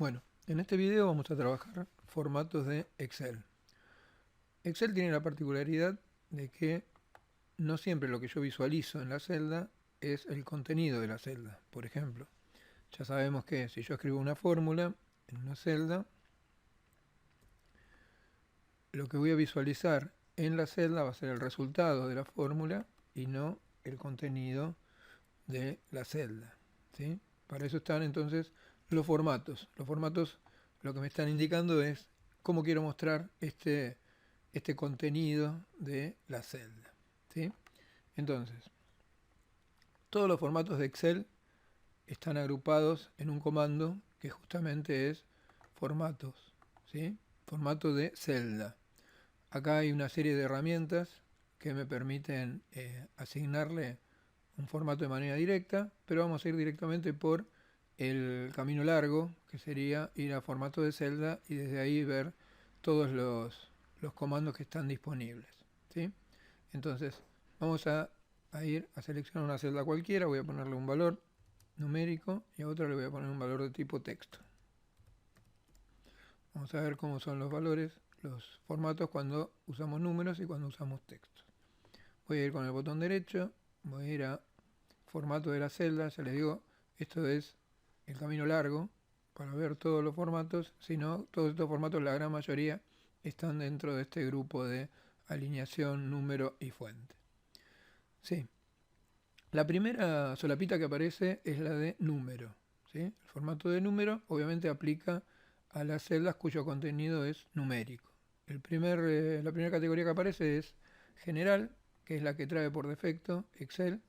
Bueno, en este video vamos a trabajar formatos de Excel. Excel tiene la particularidad de que no siempre lo que yo visualizo en la celda es el contenido de la celda. Por ejemplo, ya sabemos que si yo escribo una fórmula en una celda, lo que voy a visualizar en la celda va a ser el resultado de la fórmula y no el contenido de la celda, ¿sí? Para eso están entonces los formatos. Los formatos lo que me están indicando es cómo quiero mostrar este contenido de la celda, ¿sí? Entonces, todos los formatos de Excel están agrupados en un comando que justamente es formatos, ¿sí? Formato de celda. Acá hay una serie de herramientas que me permiten asignarle un formato de manera directa, pero vamos a ir directamente por el camino largo, que sería ir a formato de celda y desde ahí ver todos los comandos que están disponibles, ¿sí? Entonces, vamos a ir a seleccionar una celda cualquiera, voy a ponerle un valor numérico y a otra le voy a poner un valor de tipo texto. Vamos a ver cómo son los valores, los formatos cuando usamos números y cuando usamos texto. Voy a ir con el botón derecho, voy a ir a formato de la celda, ya les digo, esto es el camino largo para ver todos los formatos, si no, todos estos formatos, la gran mayoría, están dentro de este grupo de alineación, número y fuente. Sí, la primera solapita que aparece es la de número, ¿sí? El formato de número obviamente aplica a las celdas cuyo contenido es numérico. La primera categoría que aparece es general, que es la que trae por defecto Excel,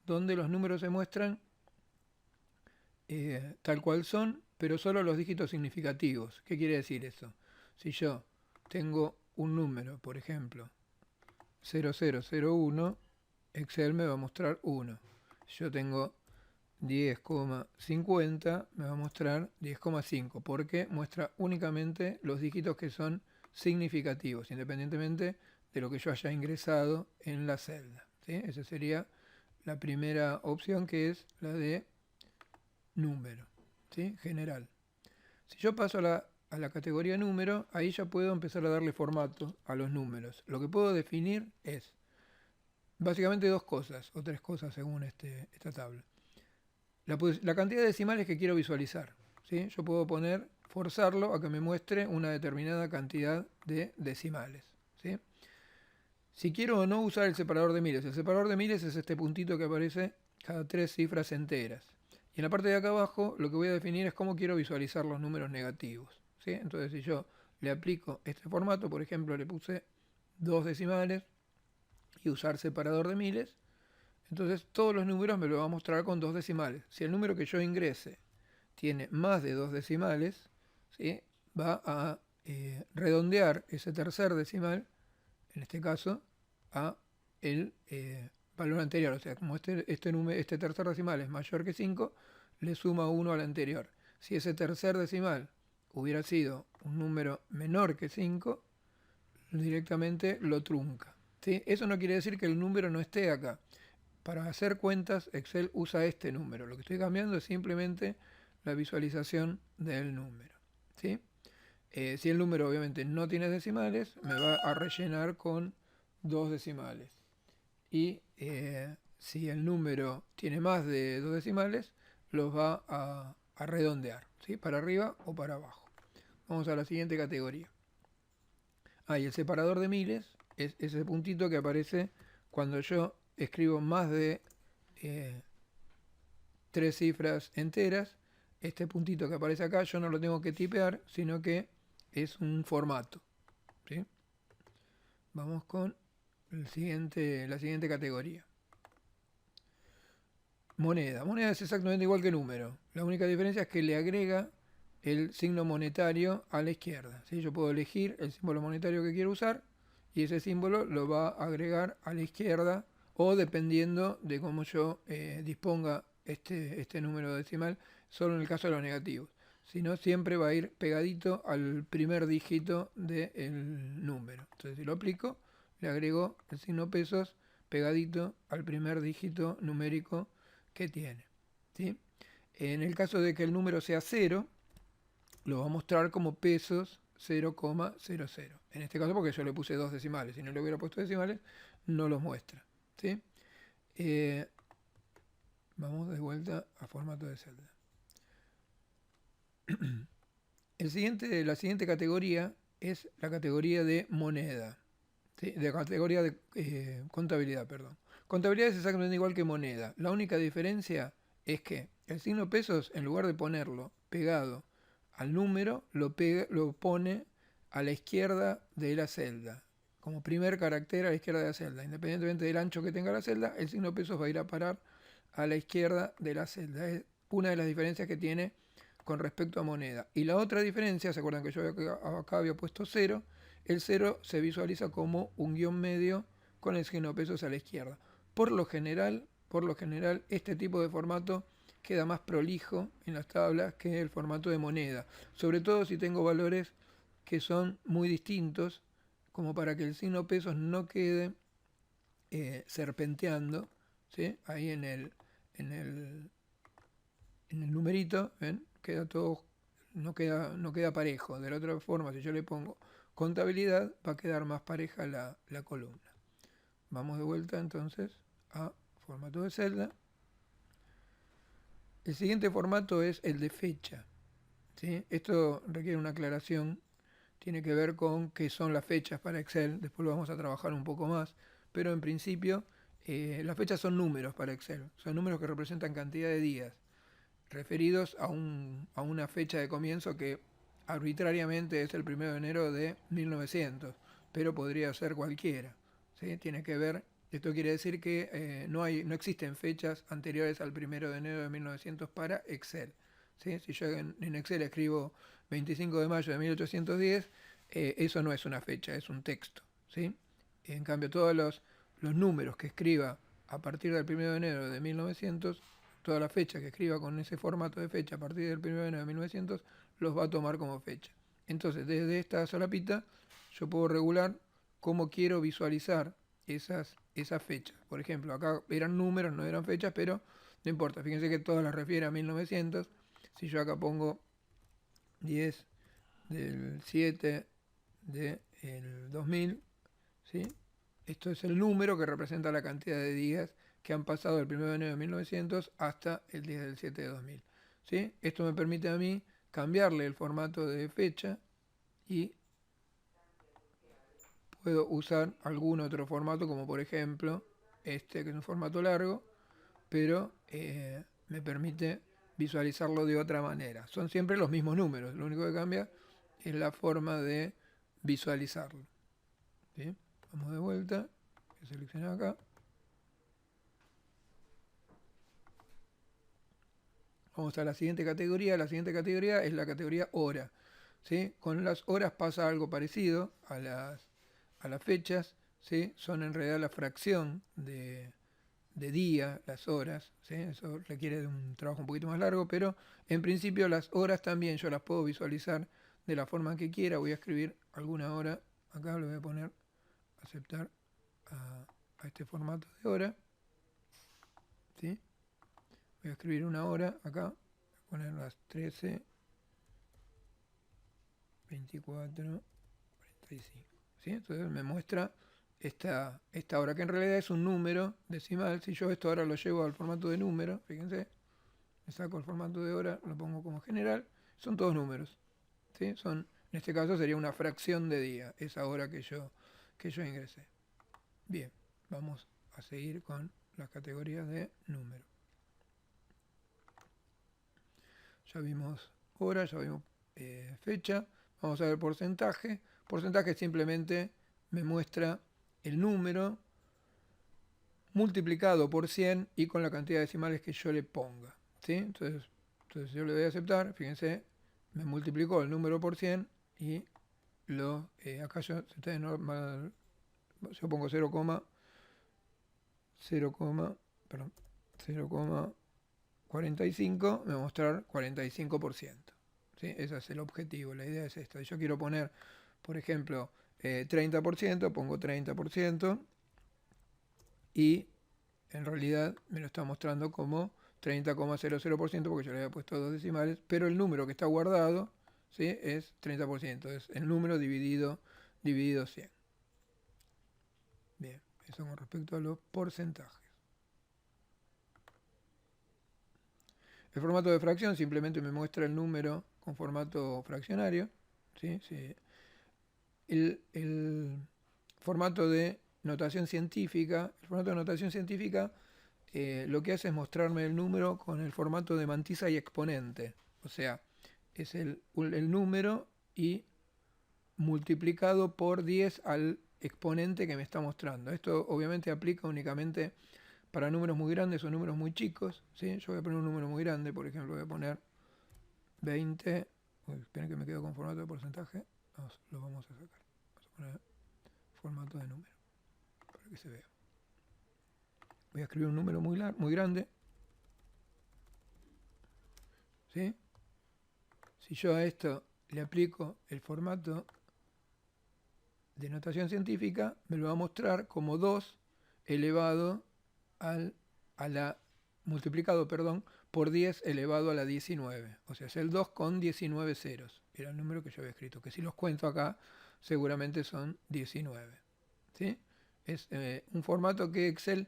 donde los números se muestran tal cual son, pero solo los dígitos significativos. ¿Qué quiere decir eso? Si yo tengo un número, por ejemplo, 0001, Excel me va a mostrar 1. Si yo tengo 10,50, me va a mostrar 10,5, porque muestra únicamente los dígitos que son significativos, independientemente de lo que yo haya ingresado en la celda, ¿sí? Esa sería la primera opción, que es la de número, ¿sí? General. Si yo paso a la categoría número, ahí ya puedo empezar a darle formato a los números. Lo que puedo definir es básicamente dos cosas, o tres cosas según esta tabla. La cantidad de decimales que quiero visualizar, ¿sí? Yo puedo forzarlo a que me muestre una determinada cantidad de decimales, ¿sí? Si quiero o no usar el separador de miles. El separador de miles es este puntito que aparece cada tres cifras enteras. Y en la parte de acá abajo lo que voy a definir es cómo quiero visualizar los números negativos, ¿sí? Entonces si yo le aplico este formato, por ejemplo le puse dos decimales y usar separador de miles, entonces todos los números me lo va a mostrar con dos decimales. Si el número que yo ingrese tiene más de dos decimales, ¿sí? Va a redondear ese tercer decimal, en este caso, a el valor anterior. O sea, como este tercer decimal es mayor que 5, le suma 1 al anterior. Si ese tercer decimal hubiera sido un número menor que 5, directamente lo trunca, ¿sí? Eso no quiere decir que el número no esté acá. Para hacer cuentas, Excel usa este número. Lo que estoy cambiando es simplemente la visualización del número, ¿sí? Si el número obviamente no tiene decimales, me va a rellenar con dos decimales. Y si el número tiene más de dos decimales, los va a redondear, ¿sí? Para arriba o para abajo. Vamos a la siguiente categoría. Y el separador de miles es ese puntito que aparece cuando yo escribo más de tres cifras enteras. Este puntito que aparece acá yo no lo tengo que tipear, sino que es un formato, ¿sí? Vamos con la siguiente categoría. Moneda. Moneda es exactamente igual que número. La única diferencia es que le agrega el signo monetario a la izquierda, ¿sí? Yo puedo elegir el símbolo monetario que quiero usar y ese símbolo lo va a agregar a la izquierda, o dependiendo de cómo yo disponga este número decimal, solo en el caso de los negativos. Si no, siempre va a ir pegadito al primer dígito del número. Entonces, si lo aplico, le agrego el signo pesos pegadito al primer dígito numérico que tiene, ¿sí? En el caso de que el número sea 0, lo va a mostrar como pesos 0,00. En este caso porque yo le puse 2 decimales. Si no le hubiera puesto decimales, no los muestra. ¿Sí? Vamos de vuelta a formato de celda. La siguiente categoría es la categoría de moneda. ¿Sí? De categoría de contabilidad, perdón. Contabilidad es exactamente igual que moneda. La única diferencia es que el signo pesos, en lugar de ponerlo pegado al número, lo pone a la izquierda de la celda. Como primer carácter a la izquierda de la celda. Independientemente del ancho que tenga la celda, el signo pesos va a ir a parar a la izquierda de la celda. Es una de las diferencias que tiene con respecto a moneda. Y la otra diferencia, ¿se acuerdan que yo acá había puesto 0? El 0 se visualiza como un guión medio con el signo pesos a la izquierda. Por lo general, este tipo de formato queda más prolijo en las tablas que el formato de moneda. Sobre todo si tengo valores que son muy distintos, como para que el signo pesos no quede serpenteando, ¿sí? Ahí en el numerito, ¿ven? Queda todo, no queda parejo. De la otra forma, si yo le pongo contabilidad, va a quedar más pareja la columna. Vamos de vuelta entonces a formato de celda. El siguiente formato es el de fecha. ¿Sí? Esto requiere una aclaración. Tiene que ver con qué son las fechas para Excel. Después lo vamos a trabajar un poco más. Pero en principio, las fechas son números para Excel. Son números que representan cantidad de días, referidos a una fecha de comienzo que arbitrariamente es el 1 de enero de 1900, pero podría ser cualquiera. ¿Sí? Tiene que ver, esto quiere decir que no existen fechas anteriores al 1 de enero de 1900 para Excel. ¿Sí? Si yo en Excel escribo 25 de mayo de 1810, eso no es una fecha, es un texto. ¿Sí? En cambio, todos los números que escriba a partir del 1 de enero de 1900, toda la fecha que escriba con ese formato de fecha a partir del 1 de enero de 1900, los va a tomar como fecha. Entonces, desde esta solapita, yo puedo regular cómo quiero visualizar esas fechas. Por ejemplo, acá eran números, no eran fechas, pero no importa. Fíjense que todas las refiere a 1900. Si yo acá pongo 10 del 7 del 2000, ¿sí? Esto es el número que representa la cantidad de días que han pasado del 1 de enero de 1900 hasta el 10 del 7 de 2000. ¿Sí? Esto me permite a mí cambiarle el formato de fecha y puedo usar algún otro formato, como por ejemplo este, que es un formato largo, pero me permite visualizarlo de otra manera. Son siempre los mismos números, lo único que cambia es la forma de visualizarlo. ¿Sí? Vamos de vuelta, voy a seleccionar acá. Vamos a la siguiente categoría. La siguiente categoría es la categoría hora. ¿Sí? Con las horas pasa algo parecido a las fechas. ¿Sí? Son en realidad la fracción de día, las horas. ¿Sí? Eso requiere de un trabajo un poquito más largo, pero en principio las horas también yo las puedo visualizar de la forma que quiera. Voy a escribir alguna hora. Acá le voy a poner aceptar a este formato de hora. ¿Sí? Voy a escribir una hora acá, voy a poner las 13, 24, 45. ¿Sí? Entonces me muestra esta hora, que en realidad es un número decimal. Si yo esto ahora lo llevo al formato de número, fíjense, me saco el formato de hora, lo pongo como general, son todos números. ¿Sí? En este caso sería una fracción de día, esa hora que yo ingresé. Bien, vamos a seguir con las categorías de número. Ya vimos hora, ya vimos fecha. Vamos a ver porcentaje. Porcentaje simplemente me muestra el número multiplicado por 100 y con la cantidad de decimales que yo le ponga. ¿Sí? Entonces yo le doy a aceptar. Fíjense, me multiplicó el número por 100 y acá yo pongo 0,45, me va a mostrar 45%. ¿Sí? Ese es el objetivo, la idea es esta. Yo quiero poner, por ejemplo, 30%, pongo 30% y en realidad me lo está mostrando como 30,00% porque yo le había puesto 2 decimales, pero el número que está guardado ¿sí? Es 30%, es el número dividido 100. Bien, eso con respecto a los porcentajes. El formato de fracción simplemente me muestra el número con formato fraccionario, ¿sí? Sí. El formato de notación científica, lo que hace es mostrarme el número con el formato de mantisa y exponente. O sea, es el número y multiplicado por 10 al exponente que me está mostrando. Esto obviamente aplica únicamente para números muy grandes o números muy chicos, ¿sí? Yo voy a poner un número muy grande, por ejemplo, voy a poner 20. Uy, esperen que me quedo con formato de porcentaje. Lo vamos a sacar. Vamos a poner formato de número para que se vea. Voy a escribir un número muy grande, ¿sí? Si yo a esto le aplico el formato de notación científica, me lo va a mostrar como 2 elevado a la multiplicado, perdón, por 10 elevado a la 19. O sea, es el 2 con 19 ceros. Era el número que yo había escrito, que si los cuento acá, seguramente son 19. ¿Sí? Es un formato que Excel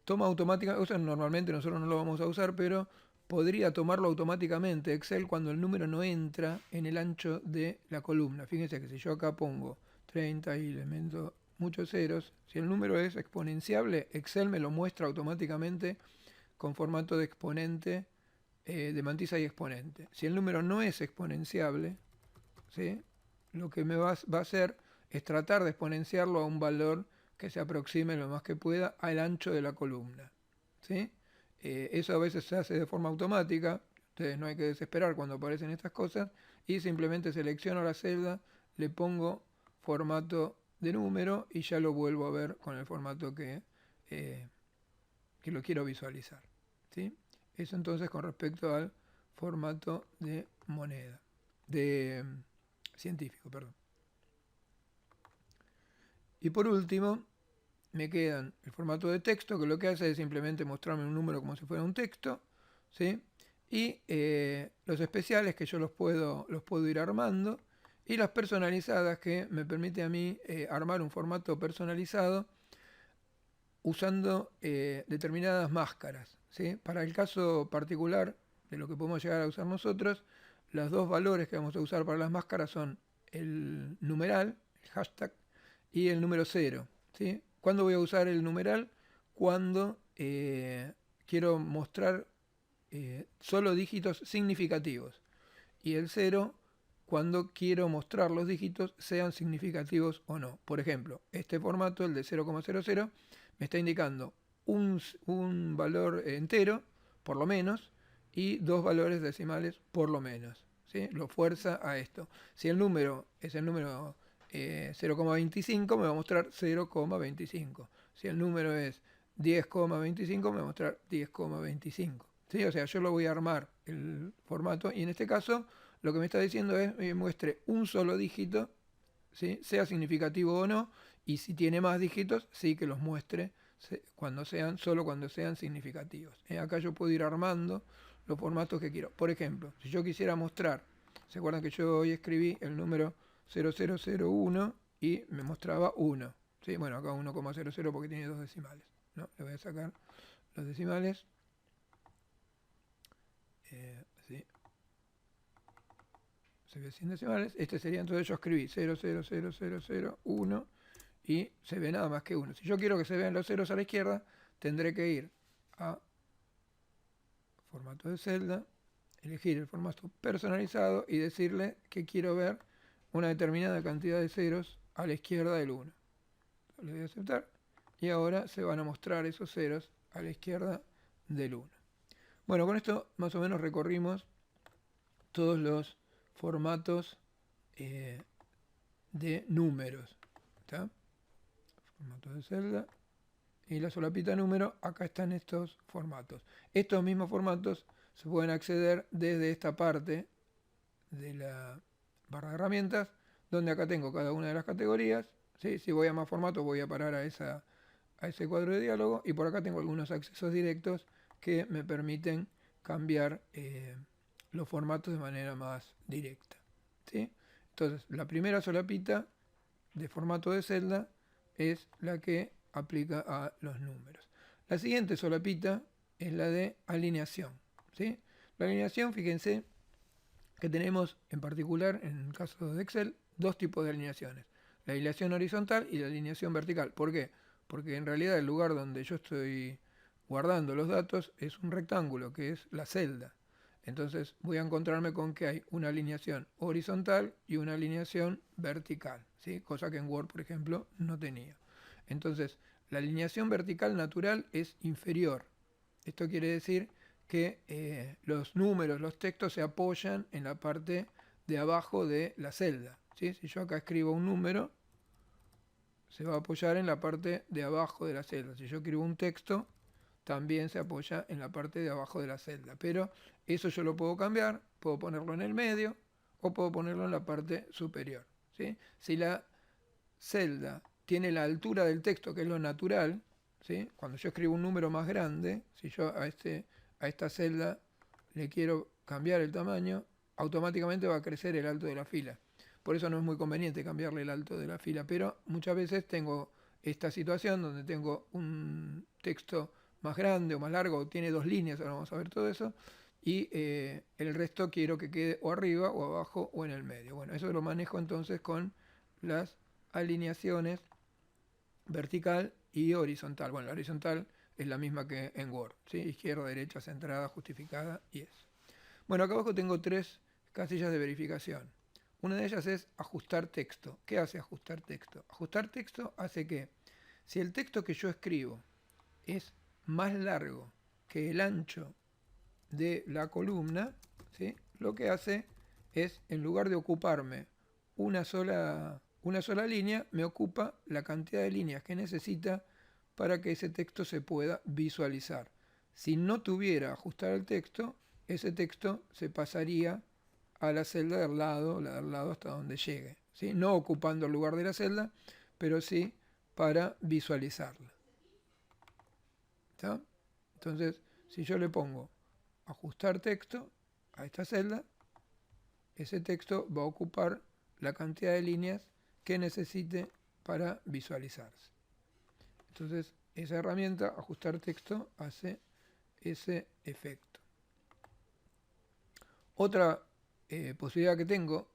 toma automáticamente. O sea, normalmente nosotros no lo vamos a usar, pero podría tomarlo automáticamente Excel cuando el número no entra en el ancho de la columna. Fíjense que si yo acá pongo 30 y le meto muchos ceros, si el número es exponenciable, Excel me lo muestra automáticamente con formato de exponente, de mantisa y exponente. Si el número no es exponenciable, ¿sí? Lo que me va a hacer es tratar de exponenciarlo a un valor que se aproxime lo más que pueda al ancho de la columna, ¿sí? Eso a veces se hace de forma automática, ustedes no hay que desesperar cuando aparecen estas cosas, y simplemente selecciono la celda, le pongo formato de número y ya lo vuelvo a ver con el formato que lo quiero visualizar, ¿sí? Eso entonces con respecto al formato de moneda, de científico, perdón. Y por último, me quedan el formato de texto, que lo que hace es simplemente mostrarme un número como si fuera un texto, ¿sí? Y los especiales, que yo los puedo ir armando, y las personalizadas, que me permite a mí armar un formato personalizado usando determinadas máscaras, ¿sí? Para el caso particular de lo que podemos llegar a usar nosotros, los dos valores que vamos a usar para las máscaras son el numeral, el hashtag, y el número 0, ¿sí? ¿Cuándo voy a usar el numeral? Cuando quiero mostrar solo dígitos significativos. Y el 0 cuando quiero mostrar los dígitos sean significativos o no. Por ejemplo, este formato, el de 0,00, me está indicando un valor entero, por lo menos, y dos valores decimales, por lo menos, ¿sí? Lo fuerza a esto. Si el número es el número 0,25, me va a mostrar 0,25. Si el número es 10,25, me va a mostrar 10,25. ¿Sí? O sea, yo lo voy a armar el formato y en este caso lo que me está diciendo es que me muestre un solo dígito, ¿sí? Sea significativo o no, y si tiene más dígitos, sí que los muestre solo cuando sean significativos. Acá yo puedo ir armando los formatos que quiero. Por ejemplo, si yo quisiera mostrar, ¿se acuerdan que yo hoy escribí el número 0001 y me mostraba 1? ¿Sí? Bueno, acá 1,00 porque tiene dos decimales, ¿no? Le voy a sacar los decimales. ¿Sí? Se ve sin decimales. Este sería, entonces yo escribí 000001 y se ve nada más que 1. Si yo quiero que se vean los ceros a la izquierda, tendré que ir a formato de celda, elegir el formato personalizado y decirle que quiero ver una determinada cantidad de ceros a la izquierda del 1. Le voy a aceptar y ahora se van a mostrar esos ceros a la izquierda del 1. Bueno, con esto más o menos recorrimos todos los formatos de números. ¿Está? Formato de celda y la solapita número, acá están estos formatos. Estos mismos formatos se pueden acceder desde esta parte de la barra de herramientas, donde acá tengo cada una de las categorías. ¿Sí? Si voy a más formatos voy a parar a ese cuadro de diálogo y por acá tengo algunos accesos directos que me permiten cambiar los formatos de manera más directa. ¿sí? Entonces, la primera solapita de formato de celda es la que aplica a los números. La siguiente solapita es la de alineación, ¿sí? La alineación, fíjense que tenemos en particular, en el caso de Excel, dos tipos de alineaciones. La alineación horizontal y la alineación vertical. ¿Por qué? Porque en realidad el lugar donde yo estoy guardando los datos es un rectángulo, que es la celda. Entonces voy a encontrarme con que hay una alineación horizontal y una alineación vertical, ¿sí? Cosa que en Word, por ejemplo, no tenía. Entonces, la alineación vertical natural es inferior. Esto quiere decir que los números, los textos se apoyan en la parte de abajo de la celda, ¿sí? Si yo acá escribo un número, se va a apoyar en la parte de abajo de la celda. Si yo escribo un texto, también se apoya en la parte de abajo de la celda. Pero eso yo lo puedo cambiar, puedo ponerlo en el medio o puedo ponerlo en la parte superior, ¿sí? Si la celda tiene la altura del texto, que es lo natural, ¿sí? Cuando yo escribo un número más grande, si yo a esta celda le quiero cambiar el tamaño, automáticamente va a crecer el alto de la fila. Por eso no es muy conveniente cambiarle el alto de la fila, pero muchas veces tengo esta situación donde tengo un texto más grande o más largo, o tiene dos líneas, ahora vamos a ver todo eso, y el resto quiero que quede o arriba o abajo o en el medio. Bueno, eso lo manejo entonces con las alineaciones vertical y horizontal. Bueno, la horizontal es la misma que en Word, ¿sí? Izquierda, derecha, centrada, justificada y eso. Bueno, acá abajo tengo tres casillas de verificación. Una de ellas es ajustar texto. ¿Qué hace ajustar texto? Ajustar texto hace que si el texto que yo escribo es más largo que el ancho de la columna, ¿sí? Lo que hace es, en lugar de ocuparme una sola línea, me ocupa la cantidad de líneas que necesita para que ese texto se pueda visualizar. Si no tuviera ajustar el texto, ese texto se pasaría a la celda del lado, la del lado hasta donde llegue, ¿sí? No ocupando el lugar de la celda, pero sí para visualizarla. ¿Está? Entonces, si yo le pongo ajustar texto a esta celda, ese texto va a ocupar la cantidad de líneas que necesite para visualizarse. Entonces, esa herramienta, ajustar texto, hace ese efecto. Otra posibilidad que tengo,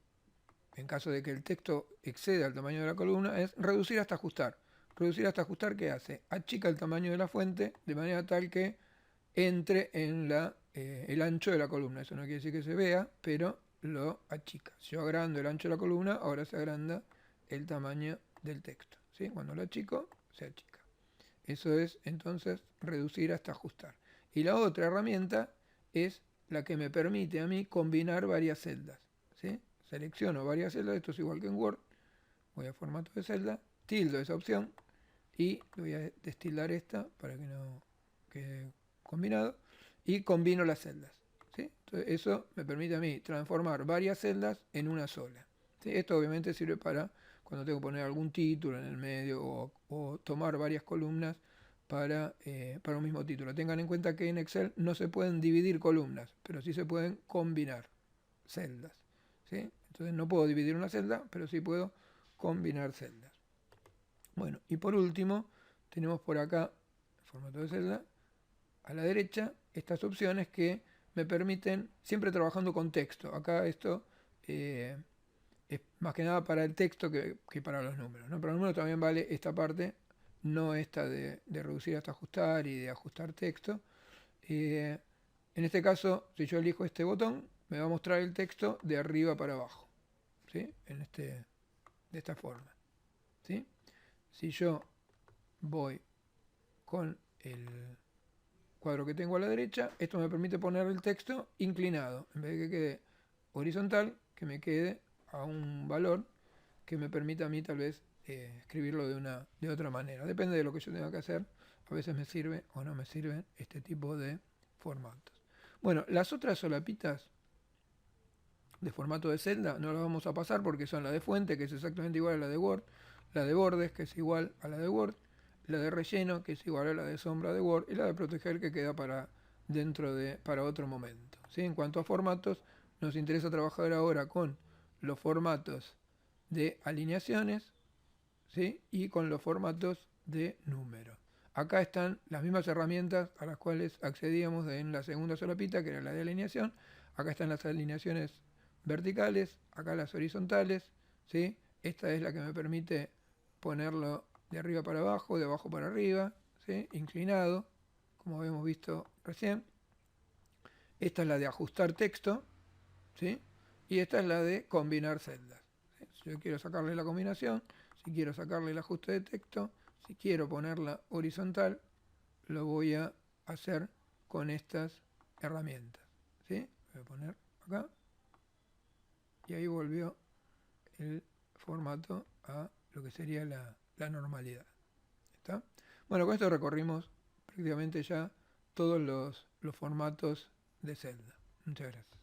en caso de que el texto exceda el tamaño de la columna, es reducir hasta ajustar. Reducir hasta ajustar, ¿qué hace? Achica el tamaño de la fuente de manera tal que entre en el ancho de la columna. Eso no quiere decir que se vea, pero lo achica. Si yo agrando el ancho de la columna, ahora se agranda el tamaño del texto, ¿sí? Cuando lo achico, se achica. Eso es entonces reducir hasta ajustar. Y la otra herramienta es la que me permite a mí combinar varias celdas, ¿sí? Selecciono varias celdas, esto es igual que en Word, voy a formato de celda, tildo esa opción y voy a destildar esta para que no quede combinado y combino las celdas, ¿sí? Entonces eso me permite a mí transformar varias celdas en una sola, ¿sí? Esto obviamente sirve para cuando tengo que poner algún título en el medio o tomar varias columnas para un mismo título. Tengan en cuenta que en Excel no se pueden dividir columnas, pero sí se pueden combinar celdas, ¿sí? Entonces no puedo dividir una celda, pero sí puedo combinar celdas. Bueno, y por último, tenemos por acá, en formato de celda, a la derecha, estas opciones que me permiten, siempre trabajando con texto. Acá esto es más que nada para el texto que para los números, ¿no? Para los números también vale esta parte, no esta de reducir hasta ajustar y de ajustar texto. En este caso, si yo elijo este botón, me va a mostrar el texto de arriba para abajo, ¿sí? De esta forma, ¿sí? Si yo voy con el cuadro que tengo a la derecha, esto me permite poner el texto inclinado, en vez de que quede horizontal, que me quede a un valor que me permita a mí tal vez escribirlo de otra manera. Depende de lo que yo tenga que hacer. A veces me sirve o no me sirven este tipo de formatos. Bueno, las otras solapitas de formato de celda no las vamos a pasar porque son la de fuente, que es exactamente igual a la de Word, la de bordes, que es igual a la de Word, la de relleno, que es igual a la de sombra de Word, y la de proteger, que queda para otro momento, ¿sí? En cuanto a formatos, nos interesa trabajar ahora con los formatos de alineaciones, ¿sí? Y con los formatos de número. Acá están las mismas herramientas a las cuales accedíamos en la segunda solapita, que era la de alineación. Acá están las alineaciones verticales, acá las horizontales, ¿sí? Esta es la que me permite ponerlo de arriba para abajo, de abajo para arriba, ¿sí? Inclinado, como habíamos visto recién. Esta es la de ajustar texto, ¿sí? Y esta es la de combinar celdas, ¿sí? Si yo quiero sacarle la combinación, si quiero sacarle el ajuste de texto, si quiero ponerla horizontal, lo voy a hacer con estas herramientas, ¿sí? Voy a poner acá y ahí volvió el formato a lo que sería la normalidad. ¿Está? Bueno, con esto recorrimos prácticamente ya todos los formatos de celda. Muchas gracias.